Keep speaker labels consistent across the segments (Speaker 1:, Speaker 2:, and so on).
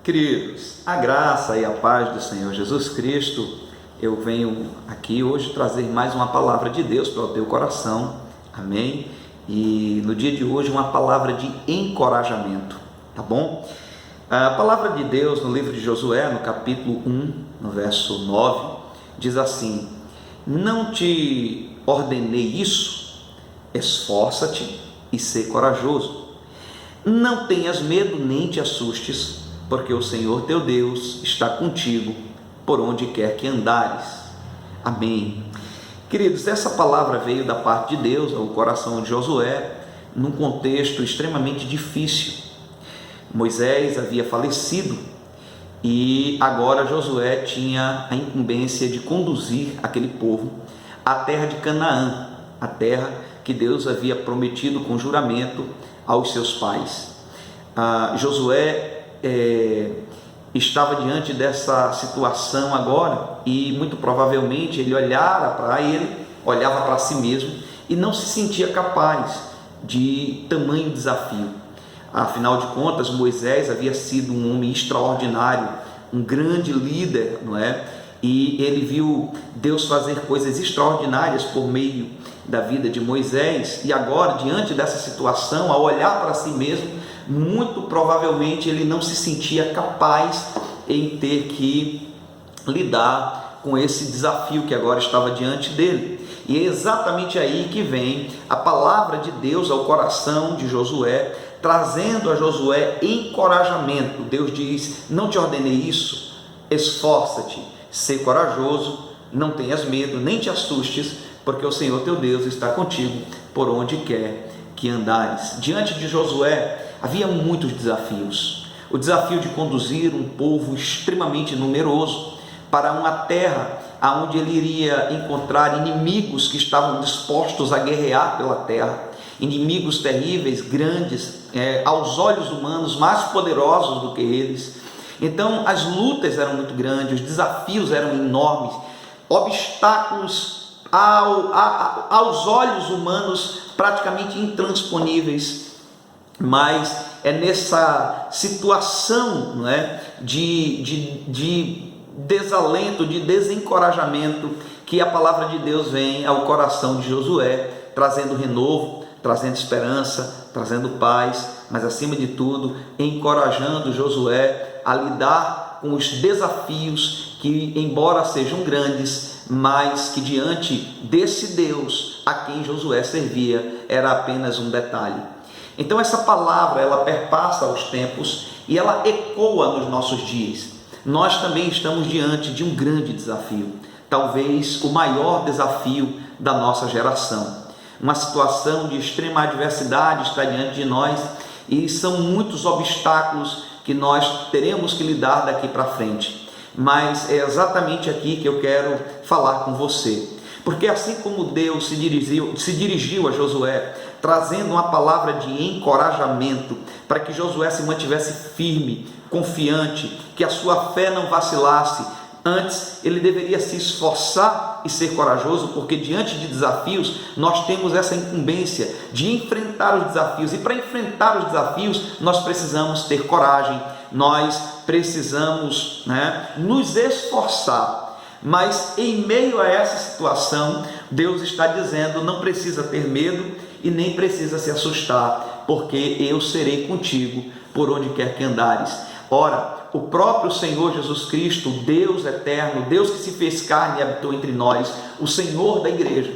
Speaker 1: Queridos, a graça e a paz do Senhor Jesus Cristo, eu venho aqui hoje trazer mais uma palavra de Deus para o teu coração, amém? E no dia de hoje uma palavra de encorajamento, tá bom? A palavra de Deus no livro de Josué, no capítulo 1, no verso 9, diz assim: não te ordenei isso? Esforça-te e sê corajoso. Não tenhas medo nem te assustes, porque o Senhor teu Deus está contigo por onde quer que andares. Amém. Queridos, essa palavra veio da parte de Deus ao coração de Josué num contexto extremamente difícil. Moisés havia falecido e agora Josué tinha a incumbência de conduzir aquele povo à terra de Canaã, a terra que Deus havia prometido com juramento aos seus pais. Josué estava diante dessa situação agora e muito provavelmente ele olhava para si mesmo e não se sentia capaz de tamanho desafio. Afinal de contas, Moisés havia sido um homem extraordinário, um grande líder, não é? E ele viu Deus fazer coisas extraordinárias por meio da vida de Moisés, e agora, diante dessa situação, ao olhar para si mesmo, muito provavelmente ele não se sentia capaz em ter que lidar com esse desafio que agora estava diante dele. E é exatamente aí que vem a palavra de Deus ao coração de Josué, trazendo a Josué encorajamento. Deus diz: não te ordenei isso? Esforça-te, sê corajoso, não tenhas medo, nem te assustes, porque o Senhor teu Deus está contigo por onde quer que andares. Diante de Josué havia muitos desafios. O desafio de conduzir um povo extremamente numeroso para uma terra onde ele iria encontrar inimigos que estavam dispostos a guerrear pela terra, inimigos terríveis, grandes, aos olhos humanos, mais poderosos do que eles. Então as lutas eram muito grandes, os desafios eram enormes, obstáculos aos olhos humanos praticamente intransponíveis. Mas é nessa situação, não é, de desalento, de desencorajamento, que a palavra de Deus vem ao coração de Josué, trazendo renovo, trazendo esperança, trazendo paz, mas acima de tudo, encorajando Josué a lidar com os desafios que, embora sejam grandes, mas que diante desse Deus a quem Josué servia, era apenas um detalhe. Então essa palavra, ela perpassa os tempos e ela ecoa nos nossos dias. Nós também estamos diante de um grande desafio, talvez o maior desafio da nossa geração. Uma situação de extrema adversidade está diante de nós e são muitos obstáculos que nós teremos que lidar daqui para frente. Mas é exatamente aqui que eu quero falar com você. Porque assim como Deus se dirigiu a Josué, trazendo uma palavra de encorajamento para que Josué se mantivesse firme, confiante, que a sua fé não vacilasse. Antes, ele deveria se esforçar e ser corajoso, porque diante de desafios, nós temos essa incumbência de enfrentar os desafios. E para enfrentar os desafios, nós precisamos ter coragem, nós precisamos, nos esforçar. Mas em meio a essa situação, Deus está dizendo: não precisa ter medo e nem precisa se assustar, porque eu serei contigo por onde quer que andares. Ora, o próprio Senhor Jesus Cristo, Deus eterno, Deus que se fez carne e habitou entre nós, o Senhor da igreja,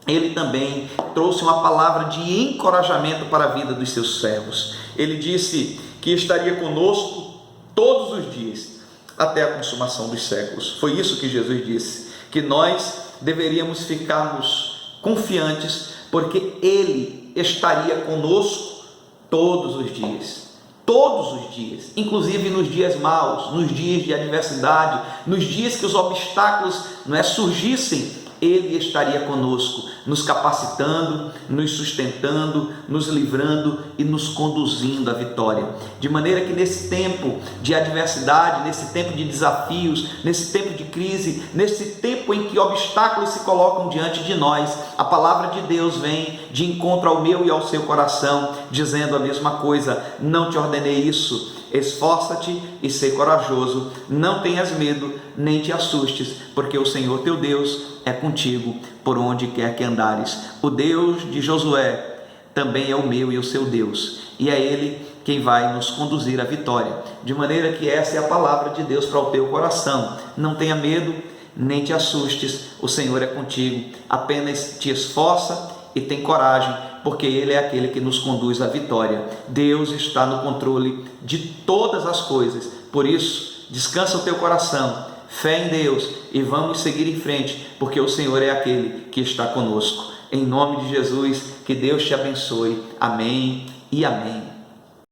Speaker 1: ele também trouxe uma palavra de encorajamento para a vida dos seus servos. Ele disse que estaria conosco todos os dias, até a consumação dos séculos. Foi isso que Jesus disse, que nós deveríamos ficarmos confiantes, porque Ele estaria conosco todos os dias. Todos os dias, inclusive nos dias maus, nos dias de adversidade, nos dias que os obstáculos surgissem, Ele estaria conosco, nos capacitando, nos sustentando, nos livrando e nos conduzindo à vitória. De maneira que nesse tempo de adversidade, nesse tempo de desafios, nesse tempo de crise, nesse tempo em que obstáculos se colocam diante de nós, a palavra de Deus vem de encontro ao meu e ao seu coração, dizendo a mesma coisa: não te ordenei isso? esforça-te e sê corajoso, não tenhas medo, nem te assustes, porque o Senhor teu Deus é contigo por onde quer que andares. O Deus de Josué também é o meu e o seu Deus, e é Ele quem vai nos conduzir à vitória, de maneira que essa é a palavra de Deus para o teu coração. Não tenha medo, nem te assustes, o Senhor é contigo, apenas te esforça e tem coragem, porque Ele é aquele que nos conduz à vitória. Deus está no controle de todas as coisas, por isso, descansa o teu coração, fé em Deus e vamos seguir em frente, porque o Senhor é aquele que está conosco. Em nome de Jesus, que Deus te abençoe. Amém e amém.